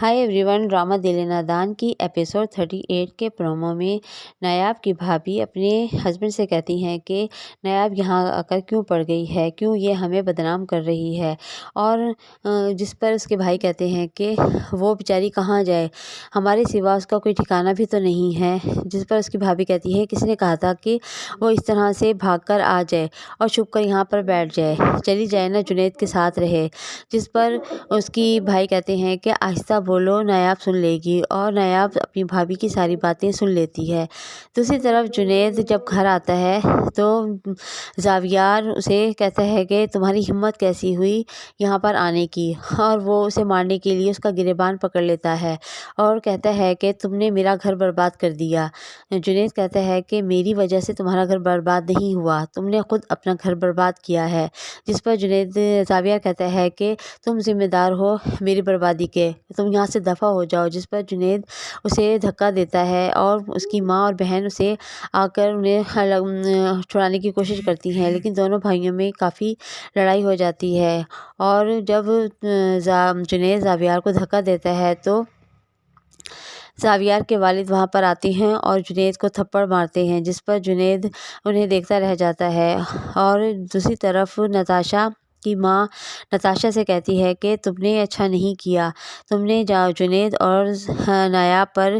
Hi everyone, drama दिल नादान की एपिसोड 38 के प्रोमो में नायाब की भाभी अपने हस्बैंड से कहती हैं कि नायाब यहाँ आकर क्यों पड़ गई है, क्यों ये हमें बदनाम कर रही है। और जिस पर उसके भाई कहते हैं कि वो बेचारी कहाँ जाए, हमारे सिवा उसका कोई ठिकाना भी तो नहीं है। जिस पर उसकी भाभी कहती है किसी ने कहा था कि वो इस तरह से भाग कर आ जाए और छुप कर यहाँ पर बैठ जाए, चली जाए ना, जुनैद के साथ रहे। जिस पर उसकी भाई कहते हैं कि आहिस्ता बोलो, नायाब सुन लेगी। और नायाब अपनी भाभी की सारी बातें सुन लेती है। दूसरी तरफ जुनैद जब घर आता है तो ज़ावियार उसे कहता है कि तुम्हारी हिम्मत कैसी हुई यहाँ पर आने की, और वो उसे मारने के लिए उसका गिरेबान पकड़ लेता है और कहता है कि तुमने मेरा घर बर्बाद कर दिया। जुनैद कहता है कि मेरी वजह से तुम्हारा घर बर्बाद नहीं हुआ, तुमने खुद अपना घर बर्बाद किया है। जिस पर जुनैद ज़ावियार कहता है कि तुम जिम्मेदार हो मेरी बर्बादी के, तुम यहाँ से दफ़ा हो जाओ। जिस पर जुनैद उसे धक्का देता है और उसकी माँ और बहन उसे आकर उन्हें छुड़ाने की कोशिश करती हैं, लेकिन दोनों भाइयों में काफ़ी लड़ाई हो जाती है। और जब जुनैद ज़ावियार को धक्का देता है तो ज़ावियार के वालिद वहाँ पर आते हैं और जुनैद को थप्पड़ मारते हैं, जिस पर जुनैद उन्हें देखता रह जाता है। और दूसरी तरफ नताशा की माँ नताशा से कहती है कि तुमने अच्छा नहीं किया, तुमने जुनैद और नायाब पर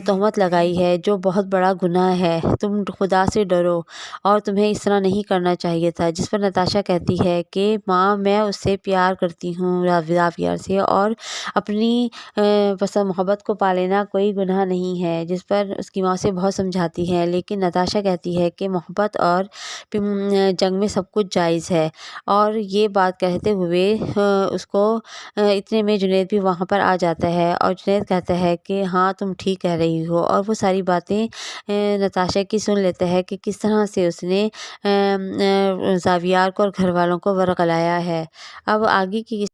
तोहमत लगाई है, जो बहुत बड़ा गुनाह है। तुम खुदा से डरो और तुम्हें इस तरह नहीं करना चाहिए था। जिस पर नताशा कहती है कि माँ, मैं उससे प्यार करती हूँ, ज़ावियार से, और अपनी पसंद मोहब्बत को पा लेना कोई गुनाह नहीं है। जिस पर उसकी माँ से बहुत समझाती है, लेकिन नताशा कहती है कि मोहब्बत और जंग में सब कुछ जायज़ है। और ये बात कहते हुए उसको इतने में जुनैद भी वहाँ पर आ जाता है और जुनैद कहता है कि हाँ, तुम ठीक कह रही हो। और वो सारी बातें नताशा की सुन लेता है कि किस तरह से उसने ज़ावियार को और घर वालों को वर्गलाया है। अब आगे की